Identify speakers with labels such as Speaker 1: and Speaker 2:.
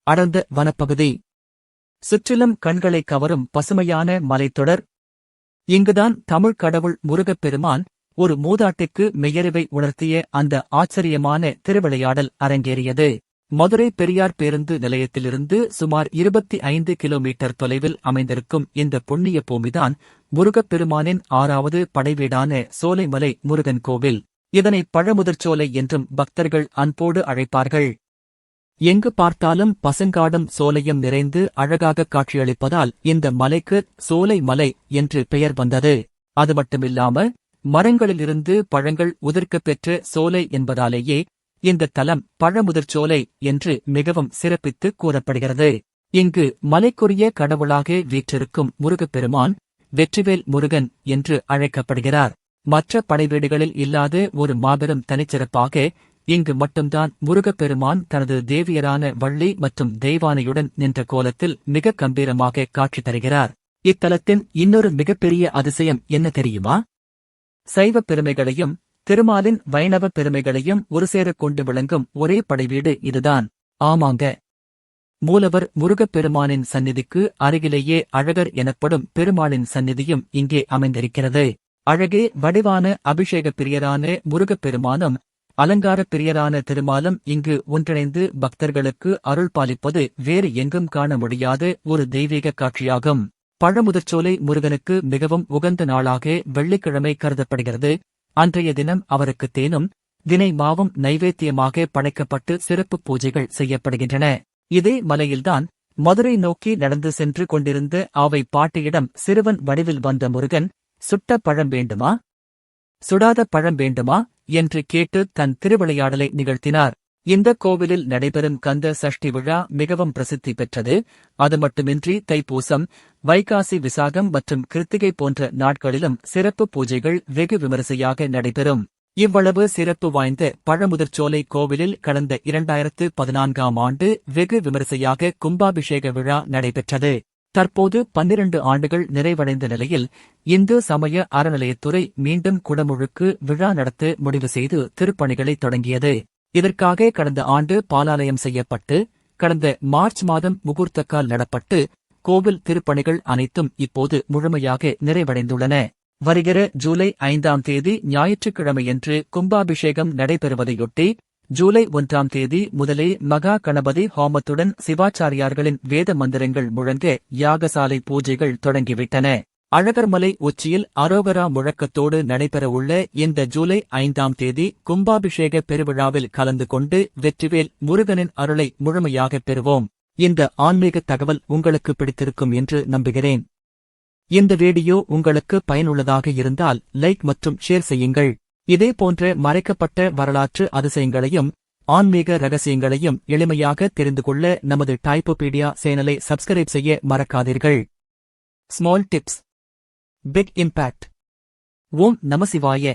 Speaker 1: அடர்ந்த வனப்பகுதி. சுற்றிலும் கண்களை கவரும் பசுமையான மலைத்தொடர். இங்குதான் தமிழ் கடவுள் முருகப்பெருமான் ஒரு மூதாட்டிக்கு மெய்யறிவை உணர்த்திய அந்த ஆச்சரியமான திருவிளையாடல் அரங்கேறியது. மதுரை பெரியார் பேருந்து நிலையத்திலிருந்து சுமார் 25 கிலோமீட்டர் தொலைவில் அமைந்திருக்கும் இந்த புண்ணிய பூமிதான் முருகப்பெருமானின் 6வது படைவீடான சோலைமலை முருகன் கோவில். இதனை பழமுதிர்ச்சோலை என்றும் பக்தர்கள் அன்போடு அழைப்பார்கள். எங்கு பார்த்தாலும் பசுங்காடும் சோலையும் நிறைந்து அழகாக காட்சியளிப்பதால் இந்த மலைக்கு சோலை மலை என்று பெயர் வந்தது. அது மட்டுமில்லாம மரங்களிலிருந்து பழங்கள் உதிர்க்கப் பெற்ற சோலை என்பதாலேயே இந்த தலம் பழமுதிர்ச்சோலை என்று மிகவும் சிறப்பித்து கூறப்படுகிறது. இங்கு மலைக்குரிய கடவுளாக வீற்றிருக்கும் முருகப்பெருமான் வெற்றிவேல் முருகன் என்று அழைக்கப்படுகிறார். மற்ற படைவீடுகளில் இல்லாத ஒரு மாபெரும் தனிச்சிறப்பாக இங்கு மட்டும்தான் முருகப்பெருமான் தனது தேவியரான வள்ளி மற்றும் தெய்வானையுடன் நின்ற கோலத்தில் மிக கம்பீரமாக காட்சி தருகிறார். இத்தலத்தின் இன்னொரு மிகப்பெரிய அதிசயம் என்ன தெரியுமா? சைவ பெருமைகளையும் திருமாலின் வைணவ பெருமைகளையும் ஒருசேரக் கொண்டு விளங்கும் ஒரே படைவீடு இதுதான். ஆமாங்க, மூலவர் முருகப்பெருமானின் சந்நிதிக்கு அருகிலேயே அழகர் எனப்படும் பெருமாளின் சந்நிதியும் இங்கே அமைந்திருக்கிறது. அழகே வடிவான அபிஷேக பிரியரான முருகப்பெருமானும் அலங்கார பிரியரான திருமாலும் இங்கு ஒன்றிணைந்து பக்தர்களுக்கு அருள் பாலிப்பது வேறு எங்கும் காண முடியாத ஒரு தெய்வீக காட்சியாகும். பழமுதிர்ச்சோலை முருகனுக்கு மிகவும் உகந்த நாளாக வெள்ளிக்கிழமை கருதப்படுகிறது. அன்றைய தினம் அவருக்கு தேனும் தினை மாவும் நைவேத்தியமாக படைக்கப்பட்டு சிறப்பு பூஜைகள் செய்யப்படுகின்றன. இதே மலையில்தான் மதுரை நோக்கி நடந்து சென்று கொண்டிருந்த ஆவை பாட்டியிடம் சிறுவன் வடிவில் வந்த முருகன், சுட்ட பழம் வேண்டுமா, சுடாத பழம் வேண்டுமா என்று கேட்டு தன் திருவிளையாடலை நிகழ்த்தினார். இந்த கோவிலில் நடைபெறும் கந்த சஷ்டி விழா மிகவும் பிரசித்தி பெற்றது. அது மட்டுமின்றி தைப்பூசம், வைகாசி விசாகம் மற்றும் கிருத்திகை போன்ற நாட்களிலும் சிறப்பு பூஜைகள் வெகு விமரிசையாக நடைபெறும். இவ்வளவு சிறப்பு வாய்ந்த பழமுதிர்ச்சோலை கோவிலில் கடந்த 2014ஆம் ஆண்டு வெகு விமரிசையாக கும்பாபிஷேக விழா நடைபெற்றது. தற்போது 12 ஆண்டுகள் நிறைவடைந்த நிலையில் இந்து சமய அறநிலையத்துறை மீண்டும் குடமுழுக்கு விழா நடத்த முடிவு செய்து திருப்பணிகளை தொடங்கியது. இதற்காக கடந்த ஆண்டு பாலாலயம் செய்யப்பட்டு கடந்த மார்ச் மாதம் முகூர்த்தக்கால் நடப்பட்டு கோவில் திருப்பணிகள் அனைத்தும் இப்போது முழுமையாக நிறைவடைந்துள்ளன. வருகிற ஜூலை 5ஆம் தேதி ஞாயிற்றுக்கிழமையன்று கும்பாபிஷேகம் நடைபெறுவதையொட்டி ஜூலை 1ஆம் தேதி முதலே மகா கணபதி ஹோமத்துடன் சிவாச்சாரியார்களின் வேத மந்திரங்கள் முழங்க யாகசாலை பூஜைகள் தொடங்கிவிட்டன. அழகர்மலை உச்சியில் அரோகரா முழக்கத்தோடு நடைபெறவுள்ள இந்த ஜூலை 5ஆம் தேதி கும்பாபிஷேக பெருவிழாவில் கலந்து கொண்டு வெற்றிவேல் முருகனின் அருளை முழுமையாகப் பெறுவோம். இந்த ஆன்மீக தகவல் உங்களுக்கு பிடித்திருக்கும் என்று நம்புகிறேன். இந்த வீடியோ உங்களுக்கு பயனுள்ளதாக இருந்தால் லைக் மற்றும் ஷேர் செய்யுங்கள். இதேபோன்ற மறைக்கப்பட்ட வரலாற்று அதிசயங்களையும் ஆன்மீக ரகசியங்களையும் எளிமையாக தெரிந்து கொள்ள நமது டைப்போபீடியா சேனலை சப்ஸ்கிரைப் செய்ய மறக்காதீர்கள். Small tips, big impact. ஓம் நமசிவாய.